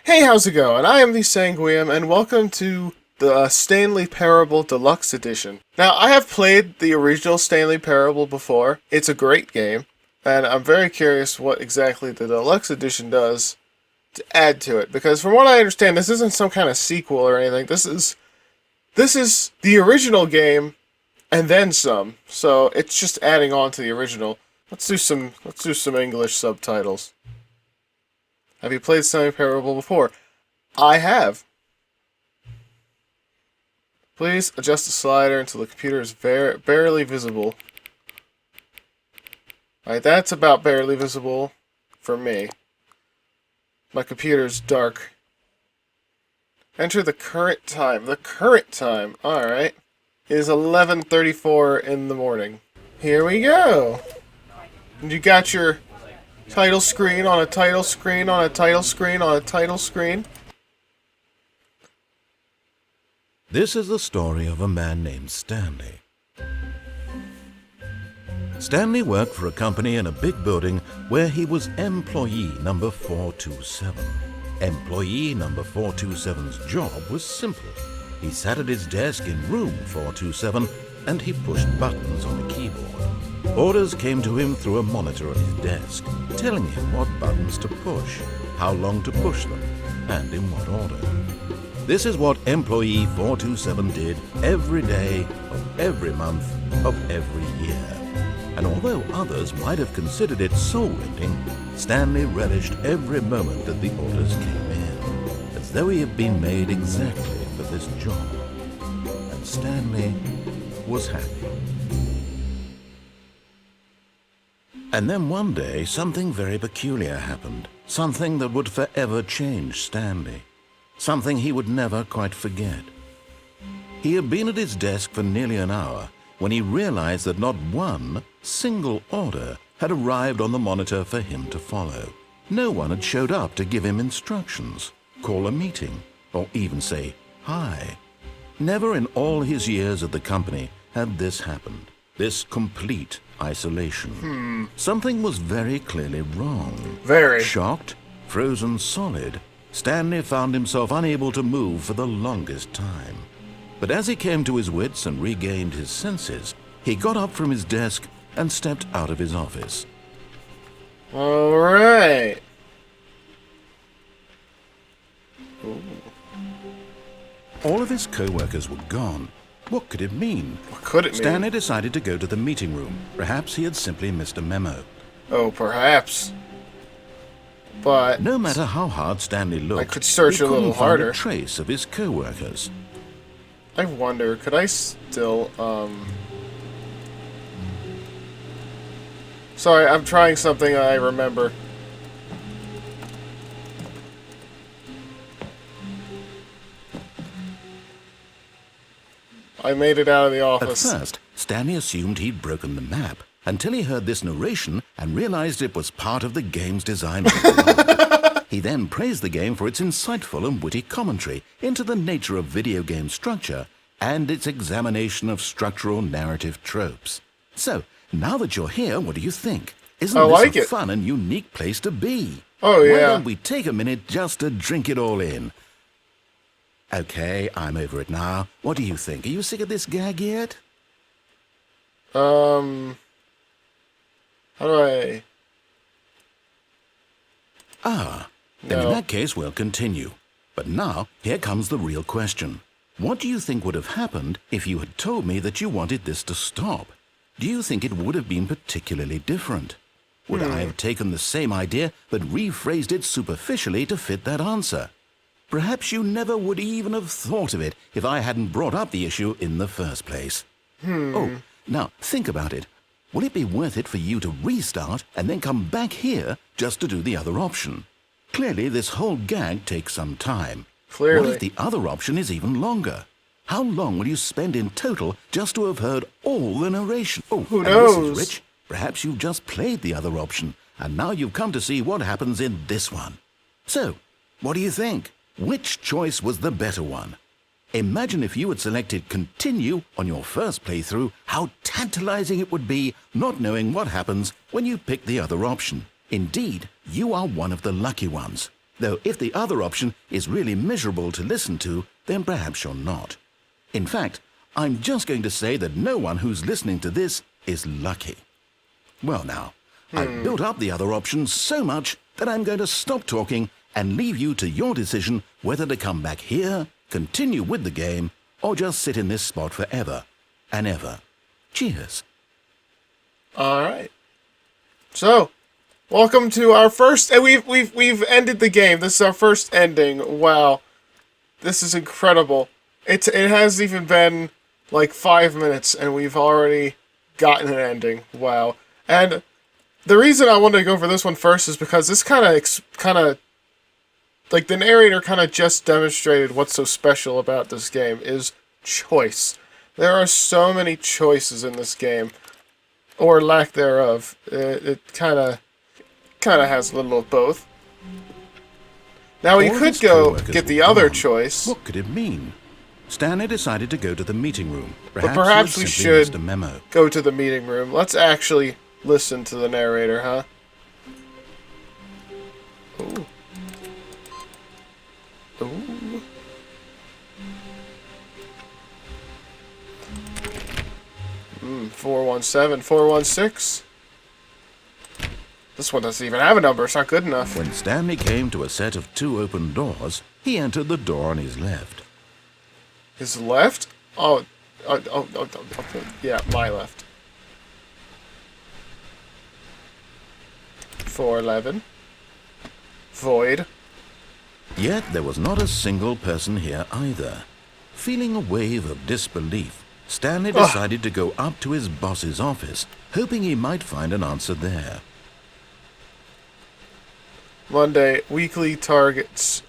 Hey, how's it going? I am the Sanguiem, and welcome to the Stanley Parable Deluxe Edition. Now, I have played the original Stanley Parable before. It's a great game, and I'm very curious what exactly the Deluxe Edition does to add to it. Because from what I understand, this isn't some kind of sequel or anything. This is the original game, and then some. So it's just adding on to the original. Let's do some English subtitles. Have you played Stanley Parable before? I have. Please adjust the slider until the computer is barely visible. Alright, that's about barely visible for me. My computer's dark. Enter the current time. The current time. Alright. It is 11:34 in the morning. Here we go. And you got your title screen on a title screen on a title screen on a title screen. This is the story of a man named Stanley. Stanley worked for a company in a big building where he was employee number 427. Employee number 427's job was simple. He sat at his desk in room 427 and he pushed buttons on a keyboard. Orders came to him through a monitor on his desk, telling him what buttons to push, how long to push them, and in what order. This is what employee 427 did every day of every month of every year. And although others might have considered it soul-rending, Stanley relished every moment that the orders came in, as though he had been made exactly for this job. And Stanley was happy. And then one day, something very peculiar happened. Something that would forever change Stanley. Something he would never quite forget. He had been at his desk for nearly an hour when he realized that not one single order had arrived on the monitor for him to follow. No one had showed up to give him instructions, call a meeting, or even say hi. Never in all his years at the company had this happened. This complete isolation. Something was very clearly wrong. Very. Shocked, frozen solid, Stanley found himself unable to move for the longest time. But as he came to his wits and regained his senses, he got up from his desk and stepped out of his office. Alright. All of his co-workers were gone. What could it mean? What could it mean? Stanley decided to go to the meeting room. Perhaps he had simply missed a memo. Oh, perhaps. But no matter how hard Stanley looked, I could search he a little couldn't find harder. a trace of his co-workers. I wonder, could I still, Sorry, I'm trying something I remember. I made it out of the office. At first, Stanley assumed he'd broken the map until he heard this narration and realized it was part of the game's design. He then praised the game for its insightful and witty commentary into the nature of video game structure and its examination of structural narrative tropes. So, now that you're here, what do you think? Isn't this a fun and unique place to be? Oh, yeah. Why don't we take a minute just to drink it all in? Okay, I'm over it now. What do you think? Are you sick of this gag yet? How do I... Then in that case, we'll continue. But now, here comes the real question. What do you think would have happened if you had told me that you wanted this to stop? Do you think it would have been particularly different? Would I have taken the same idea but rephrased it superficially to fit that answer? Perhaps you never would even have thought of it if I hadn't brought up the issue in the first place. Oh, now think about it. Will it be worth it for you to restart and then come back here just to do the other option? Clearly, this whole gag takes some time. Clearly. What if the other option is even longer? How long will you spend in total just to have heard all the narration? Oh, who knows? knows? This is Rich. Perhaps you've just played the other option, and now you've come to see what happens in this one. So, what do you think? Which choice was the better one? Imagine if you had selected Continue on your first playthrough, how tantalizing it would be not knowing what happens when you pick the other option. Indeed, you are one of the lucky ones. Though if the other option is really miserable to listen to, then perhaps you're not. In fact, I'm just going to say that no one who's listening to this is lucky. Well now, I've built up the other options so much that I'm going to stop talking and leave you to your decision whether to come back here, continue with the game, or just sit in this spot forever and ever. Cheers. All right. So, welcome to our first. And we've ended the game. This is our first ending. Wow, this is incredible. It hasn't even been like 5 minutes, and we've already gotten an ending. Wow. And the reason I wanted to go for this one first is because this kind of like the narrator kind of just demonstrated what's so special about this game is choice. There are so many choices in this game, or lack thereof. It kind of has a little of both. Now we could go get the other choice. What could it mean? Stanley decided to go to the meeting room. But perhaps we should go to the meeting room. Let's actually listen to the narrator, huh? Ooh. Ooh. 417, 416. This one doesn't even have a number. It's not good enough. When Stanley came to a set of 2 open doors, he entered the door on his left. His left? Oh, yeah, my left. 411. Void. Yet there was not a single person here either. Feeling a wave of disbelief, Stanley decided to go up to his boss's office, hoping he might find an answer there. Monday, weekly targets.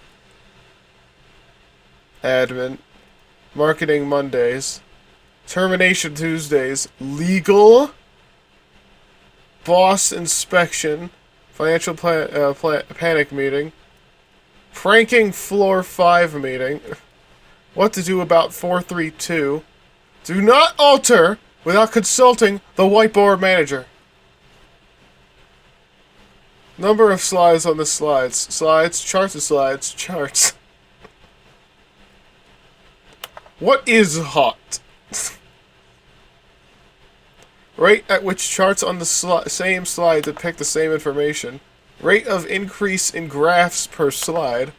Admin. Marketing Mondays. Termination Tuesdays. Legal. Boss inspection. Financial panic meeting. Pranking floor 5 meeting. What to do about 432. Do not alter without consulting the whiteboard manager. Number of slides on the slides. Slides, charts of slides, charts. What is hot? Rate at which charts on the same slide depict the same information. Rate of increase in graphs per slide.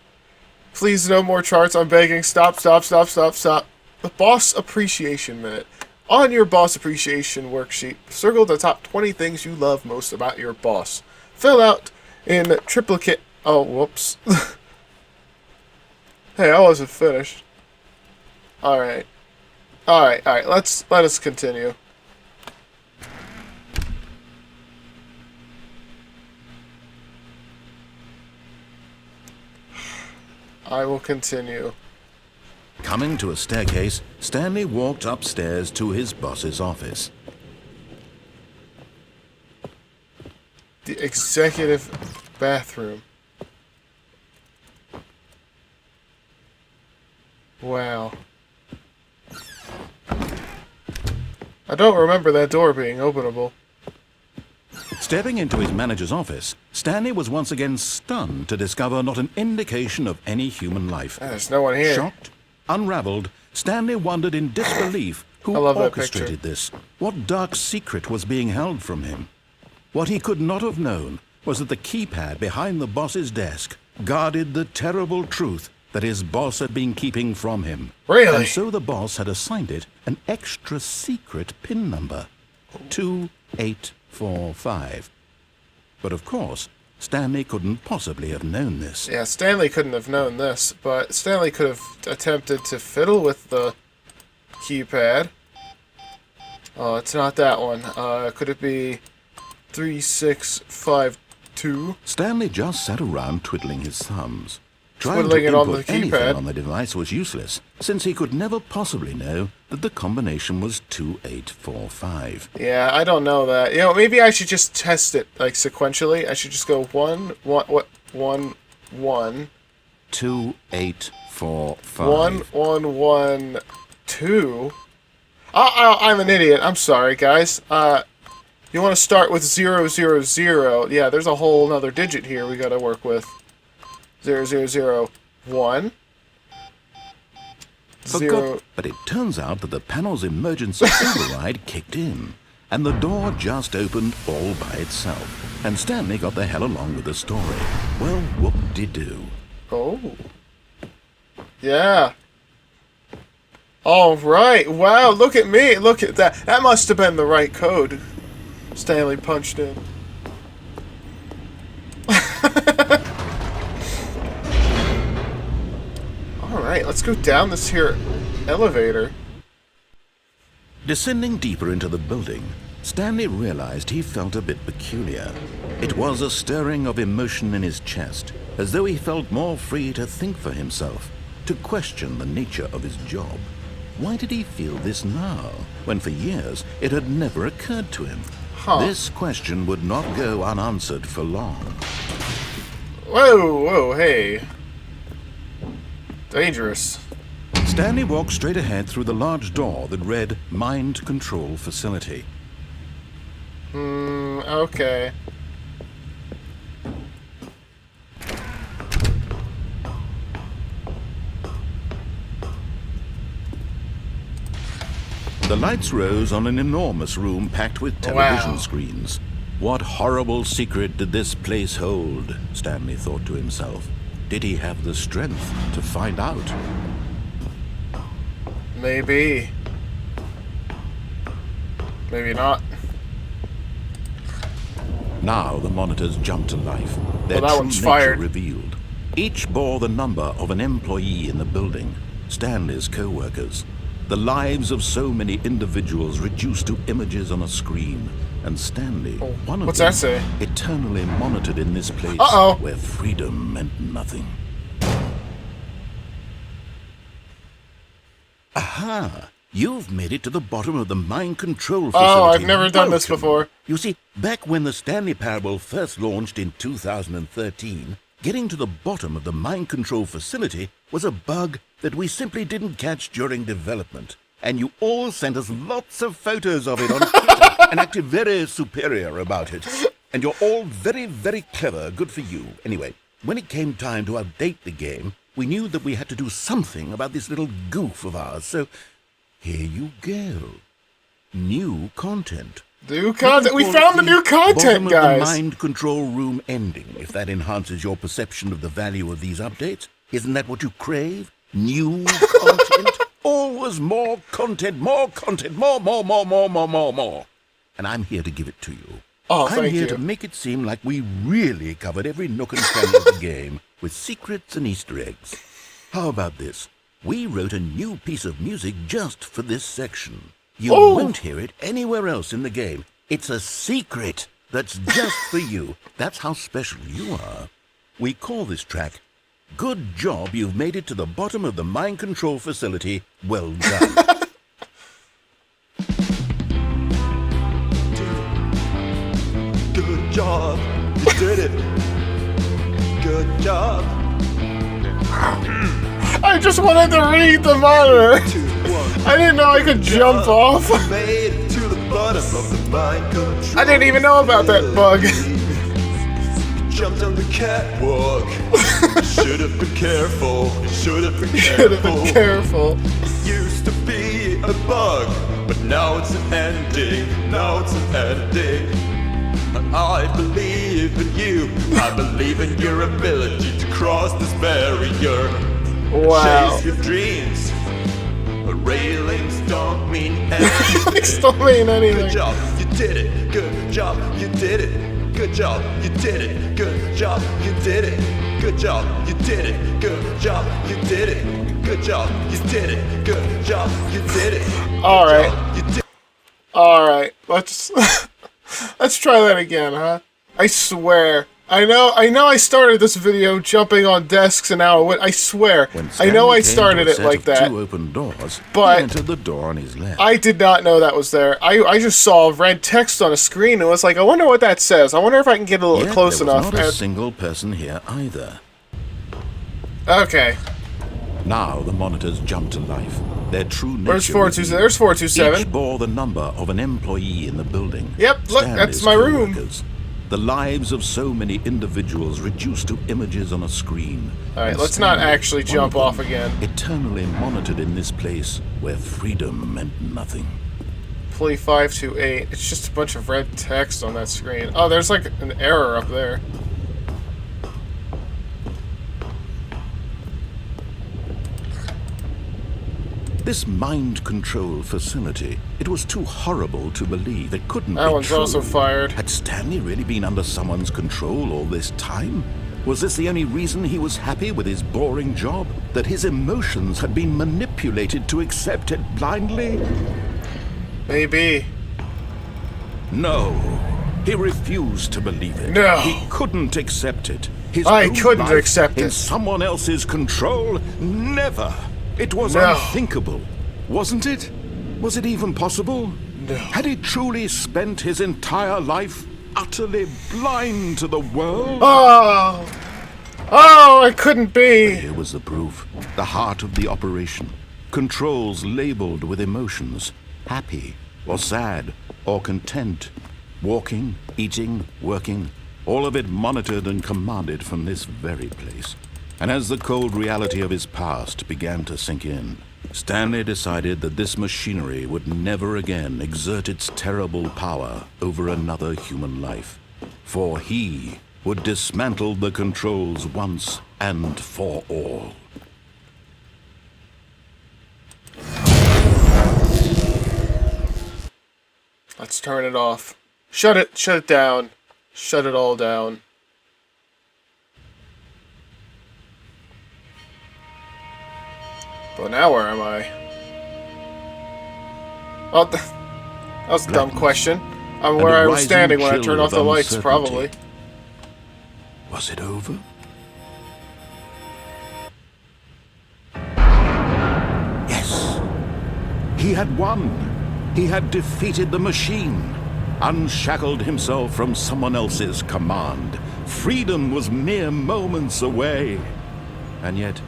Please no more charts. I'm begging. Stop, stop, stop, stop, stop. The Boss Appreciation Minute. On your Boss Appreciation worksheet, circle the top 20 things you love most about your boss. Fill out in triplicate. Oh, whoops. Hey, I wasn't finished. Alright. Alright, alright. Let us continue. I will continue. Coming to a staircase, Stanley walked upstairs to his boss's office. The executive bathroom. Wow. I don't remember that door being openable. Stepping into his manager's office, Stanley was once again stunned to discover not an indication of any human life. There's no one here. Shocked, unraveled, Stanley wondered in disbelief who orchestrated this. What dark secret was being held from him? What he could not have known was that the keypad behind the boss's desk guarded the terrible truth that his boss had been keeping from him. Really? And so the boss had assigned it an extra secret PIN number. 2845. But of course, Stanley couldn't possibly have known this. Yeah, Stanley couldn't have known this, but Stanley could have attempted to fiddle with the keypad. Oh, it's not that one. Could it be 3652? Stanley just sat around twiddling his thumbs. Twiddling Trying to it on the input anything keypad. on the device was useless, since he could never possibly know that the combination was 2845. Yeah, I don't know that. You know, maybe I should just test it, like, sequentially. I should just go 1, 1, 1, 1. 2845. 1, 1, 1, 2. I'm an idiot. I'm sorry, guys. You want to start with 0, 0, 0. Yeah, there's a whole other digit here we gotta work with. 0001. But it turns out that the panel's emergency override kicked in, and the door just opened all by itself, and Stanley got the hell along with the story. Well, whoop-de-doo. Oh. Yeah. All right. Wow, look at me. Look at that. That must have been the right code Stanley punched in. Alright, let's go down this here elevator. Descending deeper into the building, Stanley realized he felt a bit peculiar. It was a stirring of emotion in his chest, as though he felt more free to think for himself, to question the nature of his job. Why did he feel this now, when for years it had never occurred to him? This question would not go unanswered for long. Whoa, hey. Dangerous. Stanley walked straight ahead through the large door that read Mind Control Facility. Okay. The lights rose on an enormous room packed with television screens. What horrible secret did this place hold? Stanley thought to himself. Did he have the strength to find out? Maybe. Maybe not. Now the monitors jumped to life. Their that true one's nature fired. revealed. Each bore the number of an employee in the building, Stanley's co-workers. The lives of so many individuals reduced to images on a screen, and Stanley, one of What's them, that say? eternally monitored in this place where freedom meant nothing. Aha! You've made it to the bottom of the mind control facility. Oh, I've never done this before. You see, back when the Stanley Parable first launched in 2013, getting to the bottom of the mind control facility was a bug that we simply didn't catch during development. And you all sent us lots of photos of it on Twitter and acted very superior about it. And you're all very, very clever. Good for you. Anyway, when it came time to update the game, we knew that we had to do something about this little goof of ours. So here you go. New content. New content. We found the new content, guys. Bottom of the mind control room ending, if that enhances your perception of the value of these updates. Isn't that what you crave? New content? Always more content, more content, more. And I'm here to give it to you. Oh, I'm here to make it seem like we really covered every nook and cranny of the game with secrets and Easter eggs. How about this? We wrote a new piece of music just for this section. You won't hear it anywhere else in the game. It's a secret that's just for you. That's how special you are. We call this track, Good Job You've Made It to the Bottom of the Mind Control Facility. Well done. Good job, you did it. Good job. I just wanted to read the monitor. I didn't know I could jump off. Made it to the bottom of the mind control. I didn't even know about that bug. Jumped on the catwalk. Should have been careful. Should have been Should have been careful. Used to be a bug, but now it's an ending. Now it's an ending. I believe in you. I believe in your ability to cross this barrier. Wow. Chase your dreams. But railings don't mean anything. Railings don't mean anything. Good job, you did it. Good job, you did it. Good job, you did it. Good job, you did it. Good job, you did it. Good job, you did it. Good job, you did it. Good job, you did it. All right. All right. Let's try that again, huh? I swear. I know I started this video jumping on desks and now I swear. I know I started it like that. Two open doors, but he entered the door on his left. I did not know that was there. I just saw red text on a screen and was like, I wonder what that says. I wonder if I can get a little close enough. There was not a single person here either. Okay. Now the monitors jump to life. Their true nature. Where's 427? There's 427. Each bore the number of an employee in the building. Yep, look, that's my room. The lives of so many individuals reduced to images on a screen. Alright, And let's not Stanley, actually one jump of off them, again. Eternally monitored in this place where freedom meant nothing. Plea 528. It's just a bunch of red text on that screen. Oh, there's like an error up there. This mind control facility, it was too horrible to believe. It couldn't be That one's true. also fired. Had Stanley really been under someone's control all this time? Was this the only reason he was happy with his boring job? That his emotions had been manipulated to accept it blindly? Maybe. No. He refused to believe it. No. He couldn't accept it. His I own couldn't life accept in it. someone else's control? Never. It was No. unthinkable, wasn't it? Was it even possible? No. Had he truly spent his entire life utterly blind to the world? Oh! Oh, it couldn't be! Here was the proof. The heart of the operation. Controls labeled with emotions. Happy, or sad, or content. Walking, eating, working. All of it monitored and commanded from this very place. And as the cold reality of his past began to sink in, Stanley decided that this machinery would never again exert its terrible power over another human life. For he would dismantle the controls once and for all. Let's turn it off. Shut it down. Shut it all down. But now where am I? Oh, that was a dumb question. I'm And where a I was rising standing when I chill turned off of the lights, uncertainty. probably. Was it over? Yes. He had won. He had defeated the machine. Unshackled himself from someone else's command. Freedom was mere moments away. And yet,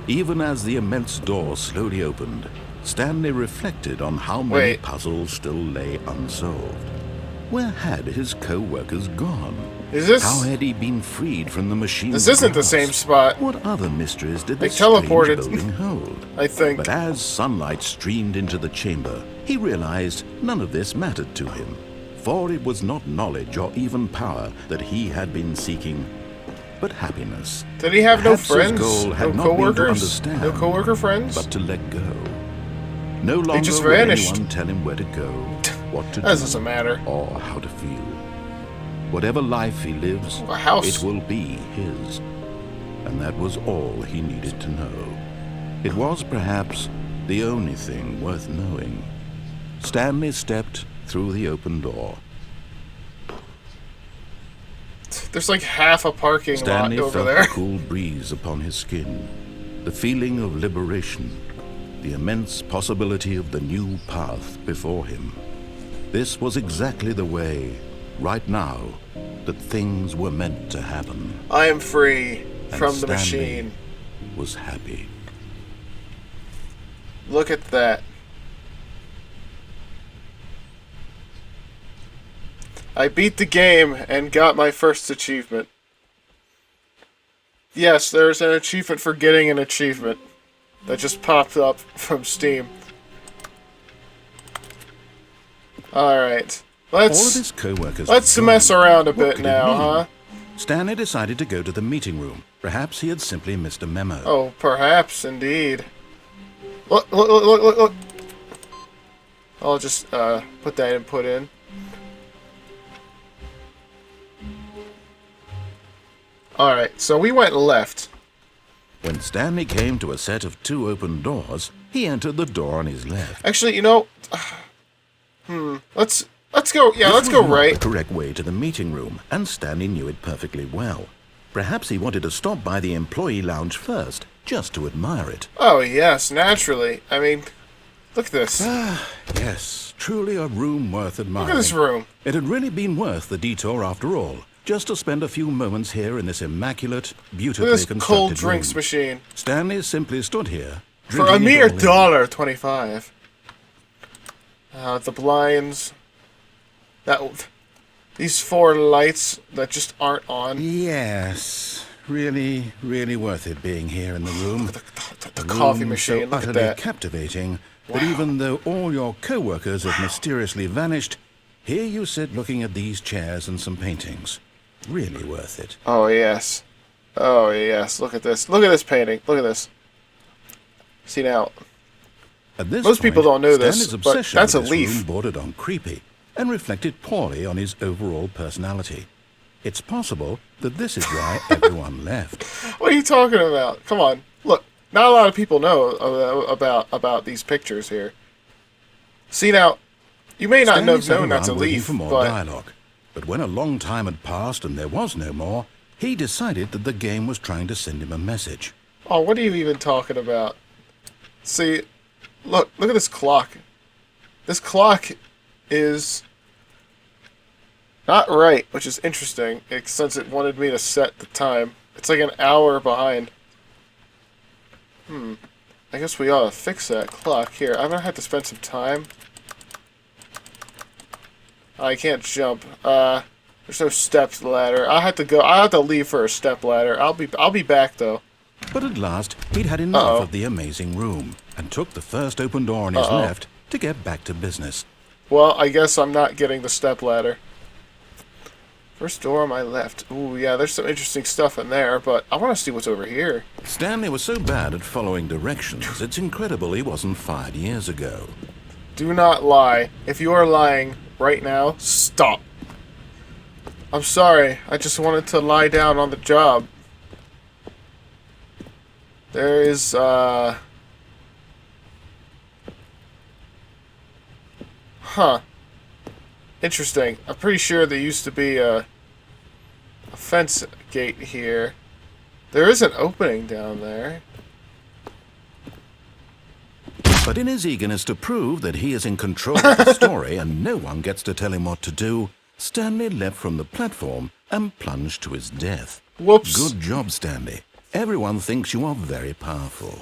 even as the immense door slowly opened, Stanley reflected on how many Wait. puzzles still lay unsolved. Where had his co-workers gone? Is this... How had he been freed from the machine's This isn't the grasp? same spot. What other mysteries did They this strange teleported. building hold? I think. But as sunlight streamed into the chamber, he realized none of this mattered to him. For it was not knowledge or even power that he had been seeking, but happiness. Did he have no Perhaps his friends? goal had No not been to coworkers? understand, No coworker friends? but to let go. No longer just would vanished. anyone tell him where to go, what to That do, doesn't matter. or how to feel. Whatever life he lives, A house. it will be his. And that was all he needed to know. It was perhaps the only thing worth knowing. Stanley stepped through the open door. There's like half a parking Stanley lot over felt there. the cool breeze upon his skin, the feeling of liberation, the immense possibility of the new path before him. This was exactly the way, right now, that things were meant to happen. I am free And from the Stanley machine. was happy. Look at that. I beat the game and got my first achievement. Yes, there's an achievement for getting an achievement that just popped up from Steam. Alright. All of Let's his co-workers let's were mess gone. around a What bit could it now, mean? huh? Stanley decided to go to the meeting room. Perhaps he had simply missed a memo. Oh, perhaps indeed. Look. I'll just put that input in. Alright, so we went left. When Stanley came to a set of 2 open doors, he entered the door on his left. Actually, you know, let's go. Yeah, This let's was go not right. the correct way to the meeting room, and Stanley knew it perfectly well. Perhaps he wanted to stop by the employee lounge first, just to admire it. Oh yes, naturally. I mean, look at this. Yes, truly a room worth admiring. Look at this room. It had really been worth the detour after all, just to spend a few moments here in this immaculate, Look beautifully at this constructed cold drinks room. machine Stanley simply stood here, for a drinking it mere all in. $1.25. The blinds. These 4 lights that just aren't on. Yes. Really, really worth it being here in the room. The coffee room machine, so look at utterly that. captivating that even though all your co-workers have mysteriously vanished, here you sit looking at these chairs and some paintings. Really worth it. Oh, yes. Oh, yes. Look at this. Look at this painting. Look at this. See now. At this Most people don't know this, Stanley's but obsession that's a with this leaf. room bordered on creepy and reflected poorly on his overall personality. It's possible that this is why everyone left. What are you talking about? Come on. Look, not a lot of people know about these pictures here. See now, you may not Stanley know sat that's a around waiting leaf, for more but dialogue. But when a long time had passed and there was no more, he decided that the game was trying to send him a message. oh, what are you even talking about? See, look at this clock. This clock is not right, which is interesting, since it wanted me to set the time. It's like an hour behind. I guess we ought to fix that clock. Here, I'm gonna have to spend some time. I can't jump. There's no steps ladder. I have to go. I have to leave for a step ladder. I'll be back though. But at last, he'd had enough Uh-oh. of the amazing room and took the first open door on his Uh-oh. left to get back to business. Well, I guess I'm not getting the step ladder. First door on my left. Ooh, yeah, there's some interesting stuff in there, but I want to see what's over here. Stanley was so bad at following directions, it's incredible he wasn't fired years ago. Do not lie. If you are lying right now, stop. I'm sorry. I just wanted to lie down on the job. There is, Huh. Interesting. I'm pretty sure there used to be a fence gate here. There is an opening down there. But in his eagerness to prove that he is in control of the story and no one gets to tell him what to do, Stanley leapt from the platform and plunged to his death. Whoops. Good job, Stanley. Everyone thinks you are very powerful.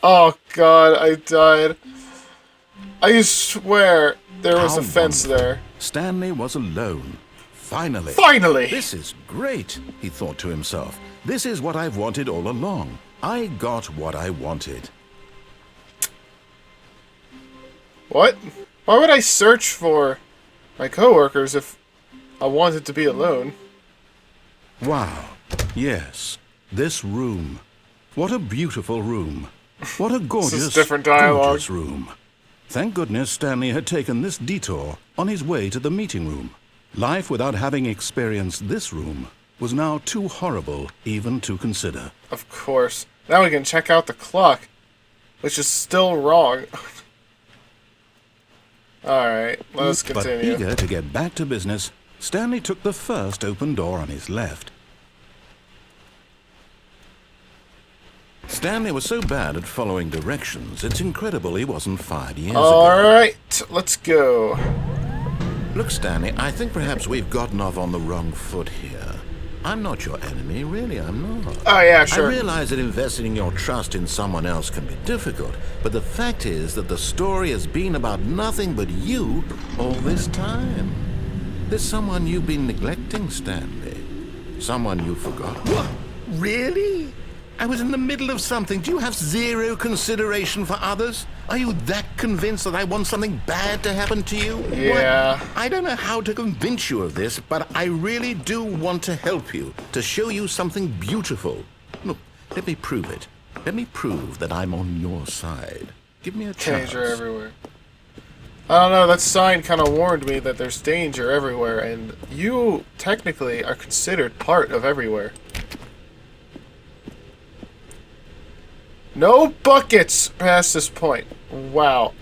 Oh god, I died. I swear there was a How fence wonderful. there. Stanley was alone. Finally. Finally! This is great, he thought to himself. This is what I've wanted all along. I got what I wanted. What? Why would I search for my coworkers if I wanted to be alone? Wow. Yes. This room. What a beautiful room. What a gorgeous, different dialogue. gorgeous room. Thank goodness Stanley had taken this detour on his way to the meeting room. Life without having experienced this room was now too horrible even to consider. Of course. Now we can check out the clock, which is still wrong. Alright, let's But continue. eager to get back to business, Stanley took the first open door on his left. Stanley was so bad at following directions, it's incredible he wasn't fired years ago. Alright, let's go. Look, Stanley, I think perhaps we've gotten off on the wrong foot here. I'm not your enemy, really, I'm not. Oh yeah, sure. I realize that investing your trust in someone else can be difficult, but the fact is that the story has been about nothing but you all this time. There's someone you've been neglecting, Stanley. Someone you forgot. What? Really? I was in the middle of something. Do you have zero consideration for others? Are you that convinced that I want something bad to happen to you? Yeah. What? I don't know how to convince you of this, but I really do want to help you, to show you something beautiful. Look, let me prove it. Let me prove that I'm on your side. Give me a chance. Danger everywhere. I don't know, that sign kind of warned me that there's danger everywhere, and you technically are considered part of everywhere. No buckets past this point. Wow.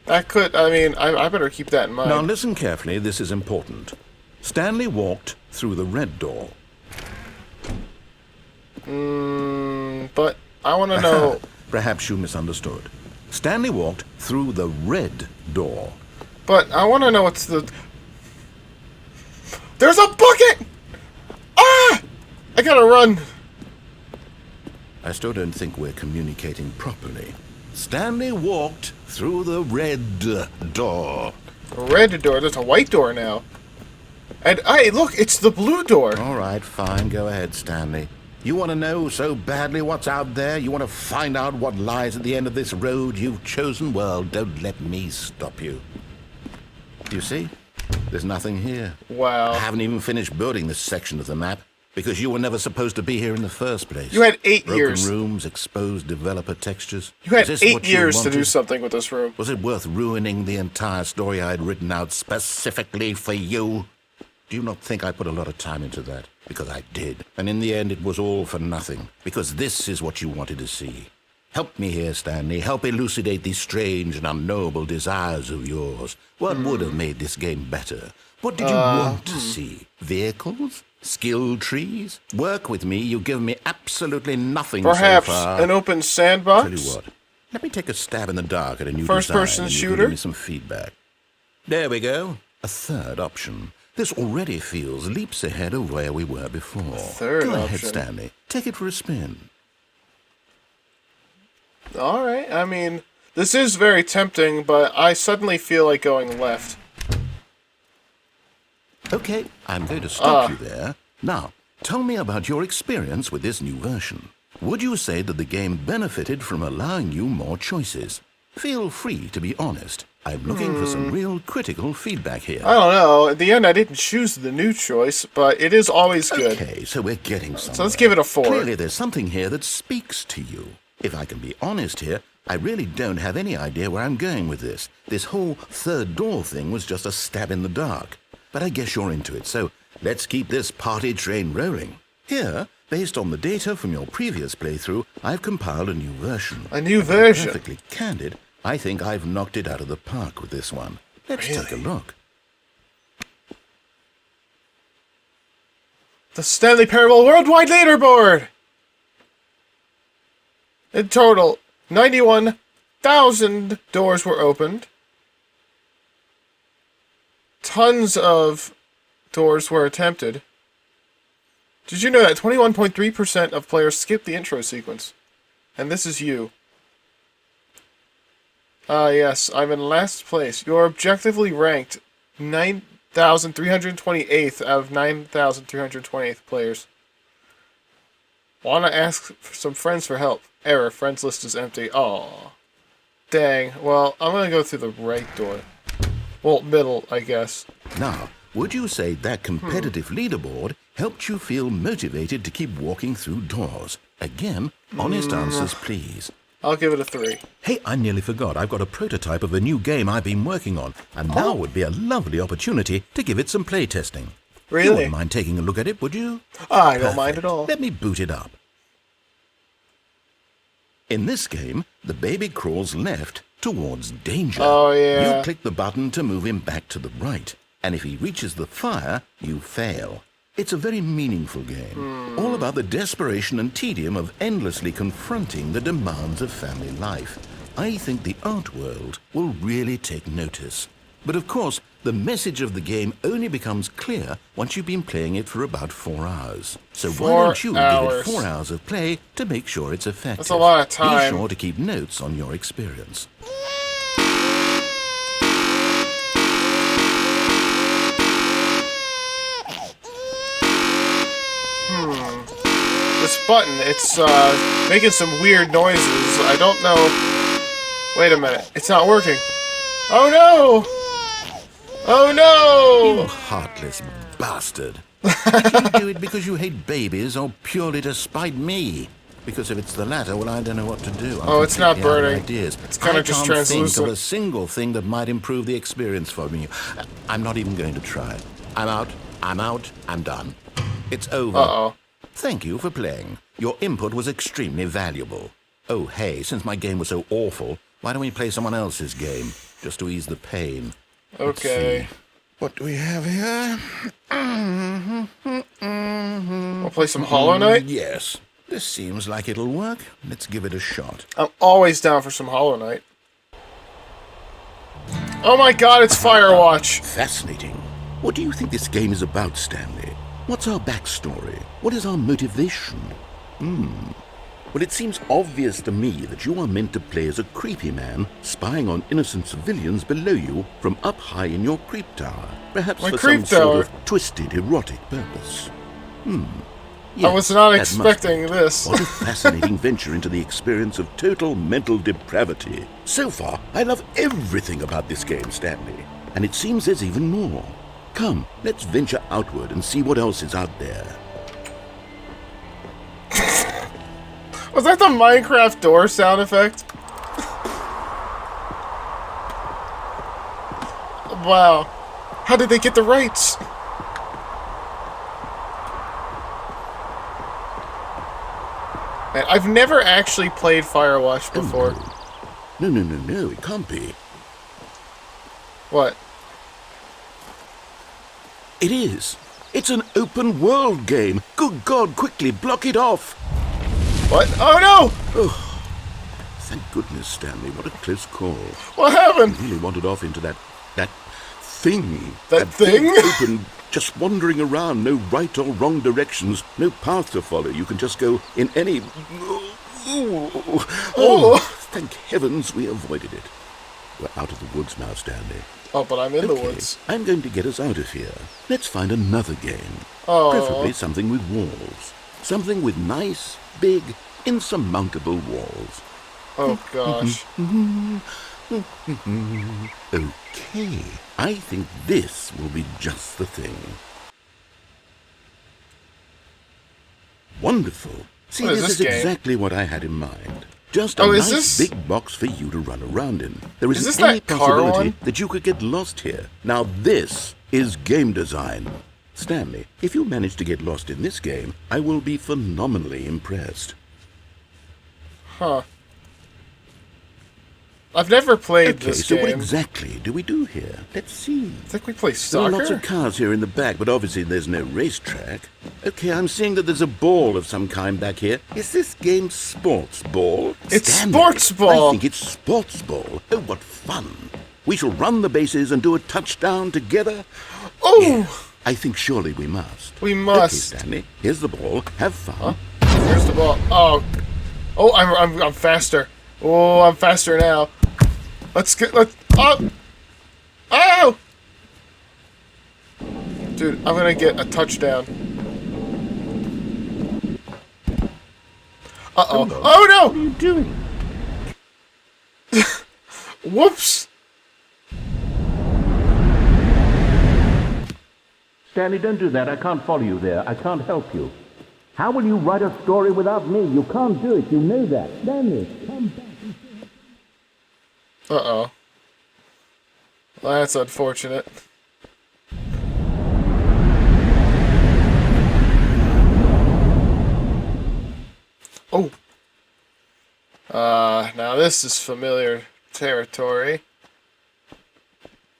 That could, I mean, I better keep that in mind. Now listen carefully, this is important. Stanley walked through the red door. But I want to know... Perhaps you misunderstood. Stanley walked through the red door. But I want to know what's the... There's a bucket! Ah! I gotta run. I still don't think we're communicating properly. Stanley walked through the red door. A red door. There's a white door now. And, hey, look, it's the blue door. All right, fine. Go ahead, Stanley. You want to know so badly what's out there? You want to find out what lies at the end of this road you've chosen? Well, don't let me stop you. You see? There's nothing here. Wow. I haven't even finished building this section of the map because you were never supposed to be here in the first place. You had 8 Broken years. rooms, exposed developer textures. You had Is this 8 what you years to do wanted? something with this room. Was it worth ruining the entire story I had written out specifically for you? Do you not think I put a lot of time into that? Because I did. And in the end, it was all for nothing. Because this is what you wanted to see. Help me here, Stanley. Help elucidate these strange and unknowable desires of yours. What would have made this game better? What did you want to see? Vehicles? Skill trees? Work with me. You've given me absolutely nothing Perhaps so far. an open sandbox? Tell you what. Let me take a stab in the dark at a new First-person design, and you shooter? can give me some feedback. There we go. A third option. This already feels leaps ahead of where we were before. Third Go ahead, option. Stanley. Take it for a spin. Alright, I mean, this is very tempting, but I suddenly feel like going left. Okay, I'm going to stop you there. Now, tell me about your experience with this new version. Would you say that the game benefited from allowing you more choices? Feel free to be honest. I'm looking for some real critical feedback here. I don't know. In the end, I didn't choose the new choice, but it is always good. Okay, so we're getting somewhere. So let's give it a 4. Clearly, there's something here that speaks to you. If I can be honest here, I really don't have any idea where I'm going with this. This whole third door thing was just a stab in the dark. But I guess you're into it, so let's keep this party train rolling. Here, based on the data from your previous playthrough, I've compiled a new version. A new To be version? perfectly candid, I think I've knocked it out of the park with this one. Let's take a Really? look. The Stanley Parable Worldwide Leaderboard! In total, 91,000 doors were opened. Tons of doors were attempted. Did you know that 21.3% of players skipped the intro sequence? And this is you. Yes, I'm in last place. You're objectively ranked 9,328th out of 9,328th players. Wanna ask some friends for help. Error, friends list is empty. Aw. Dang. Well, I'm gonna go through the right door. Well, middle, I guess. Now, would you say that competitive leaderboard helped you feel motivated to keep walking through doors? Again, honest answers, please. I'll give it a 3. Hey, I nearly forgot. I've got a prototype of a new game I've been working on, and now would be a lovely opportunity to give it some playtesting. You Really? wouldn't mind taking a look at it, would you? I don't mind at all. Let me boot it up. In this game, the baby crawls left towards danger. Oh, yeah. You click the button to move him back to the right, and if he reaches the fire, you fail. It's a very meaningful game, all about the desperation and tedium of endlessly confronting the demands of family life. I think the art world will really take notice. But of course, the message of the game only becomes clear once you've been playing it for about 4 hours. So why 4 don't you hours. give it 4 hours of play to make sure it's effective? That's a lot of time. Be sure to keep notes on your experience. This button, it's making some weird noises. I don't know. Wait a minute. It's not working. Oh no! Oh You no! heartless bastard. Did you do it because you hate babies or purely to spite me? Because if it's the latter, well, I don't know what to do. I'm Oh, it's not completely out of burning. Ideas. It's kinda just I can't think translucent. of a single thing that might improve the experience for me. I'm not even going to try. I'm out. I'm done. It's over. Uh-oh. Thank you for playing. Your input was extremely valuable. Oh, hey, since my game was so awful, why don't we play someone else's game, just to ease the pain? Let's Okay. see. What do we have here? We'll play some Hollow Knight? Yes. This seems like it'll work. Let's give it a shot. I'm always down for some Hollow Knight. Oh my god, it's Firewatch! Fascinating. What do you think this game is about, Stanley? What's our backstory? What is our motivation? Well, but it seems obvious to me that you are meant to play as a creepy man spying on innocent civilians below you from up high in your creep tower, perhaps My for creep some tower. sort of twisted erotic purpose. I was not that must expecting be. this. What a fascinating venture into the experience of total mental depravity. So far, I love everything about this game, Stanley, and it seems there's even more. Come, let's venture outward and see what else is out there. Was that the Minecraft door sound effect? Wow. How did they get the rights? Man, I've never actually played Firewatch before. No, it can't be. What? It is. It's an open world game. Good God, quickly block it off. What? Oh no! Thank goodness, Stanley. What a close call. What happened? Really wandered off into that thing. That thing? Big open, just wandering around. No right or wrong directions. No path to follow. You can just go in any... Oh, thank heavens we avoided it. We're out of the woods now, Stanley. Oh, but I'm in the woods. I'm going to get us out of here. Let's find another game. Oh. Preferably something with walls. Something with nice, big, insurmountable walls. Oh, gosh. Okay, I think this will be just the thing. Wonderful. See, What is this this is game? exactly what I had in mind. Just a Oh, is nice this- big box for you to run around in. There Is isn't this any that car possibility one? that you could get lost here. Now this is game design. Stanley, if you manage to get lost in this game, I will be phenomenally impressed. Huh. I've never played Okay, this so game. what exactly do we do here? Let's see. I think we play There are lots soccer. of cars here in the back, but obviously there's no racetrack. Okay, I'm seeing that there's a ball of some kind back here. Is this game sports ball? It's Stanley, sports ball. I think it's sports ball. Oh, what fun. We shall run the bases and do a touchdown together. Oh! Yeah, I think surely we must. We must. Okay, Stanley, here's the ball. Have fun. Here's the ball. Oh. Oh, I'm faster. Oh, I'm faster now. Let's. Oh! Oh! Dude, I'm gonna get a touchdown. Uh-oh. Oh, no! What are you doing? Whoops! Stanley, don't do that. I can't follow you there. I can't help you. How will you write a story without me? You can't do it. You know that. Stanley, come back. Uh-oh. Well, that's unfortunate. Oh. Now this is familiar territory.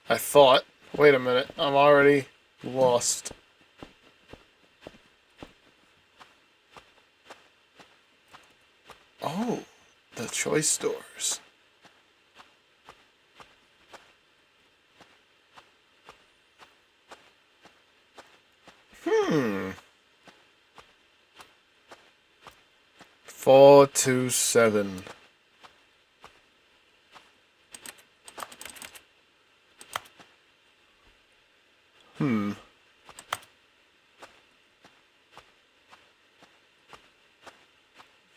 I thought. Wait a minute. I'm already lost. Oh. The choice stores. Hmm. 427.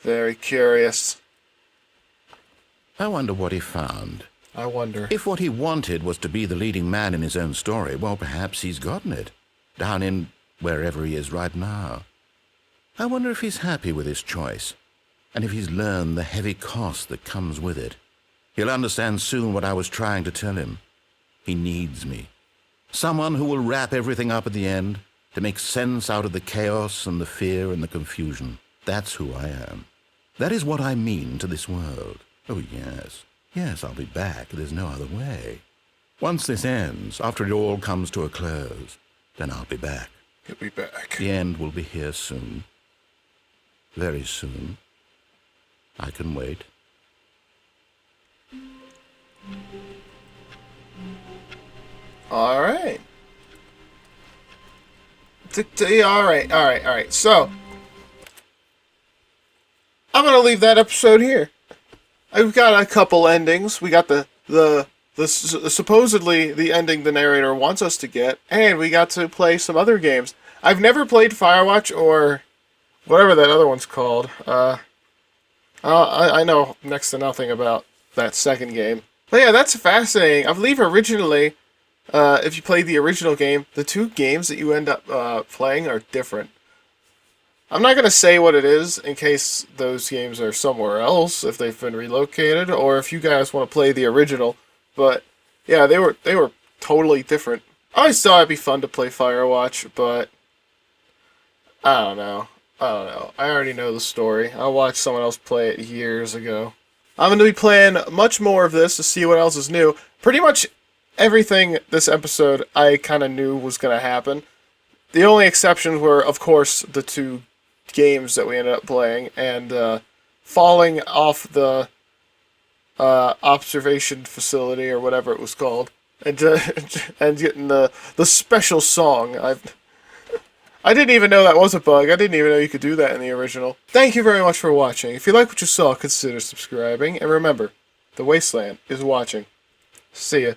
Very curious. I wonder what he found. I wonder. If what he wanted was to be the leading man in his own story, well, perhaps he's gotten it. Down in wherever he is right now. I wonder if he's happy with his choice, and if he's learned the heavy cost that comes with it. He'll understand soon what I was trying to tell him. He needs me. Someone who will wrap everything up at the end, to make sense out of the chaos and the fear and the confusion. That's who I am. That is what I mean to this world. Oh, yes. Yes, I'll be back. There's no other way. Once this ends, after it all comes to a close, then I'll be back. He'll be back. The end will be here soon. Very soon. I can wait. All right. All right. So, I'm gonna leave that episode here. I've got a couple endings. We got the supposedly the ending the narrator wants us to get, and we got to play some other games. I've never played Firewatch or whatever that other one's called. I know next to nothing about that second game. But yeah, that's fascinating. I believe originally, if you played the original game, the two games that you end up playing are different. I'm not going to say what it is in case those games are somewhere else, if they've been relocated, or if you guys want to play the original. But yeah, they were totally different. I always thought it'd be fun to play Firewatch, but I don't know. I already know the story. I watched someone else play it years ago. I'm going to be playing much more of this to see what else is new. Pretty much everything this episode I kind of knew was going to happen. The only exceptions were, of course, the two games that we ended up playing, and falling off the observation facility, or whatever it was called, and and getting the special song. I didn't even know that was a bug. I didn't even know you could do that in the original. Thank you very much for watching. If you like what you saw, consider subscribing. And remember, the Wasteland is watching. See ya.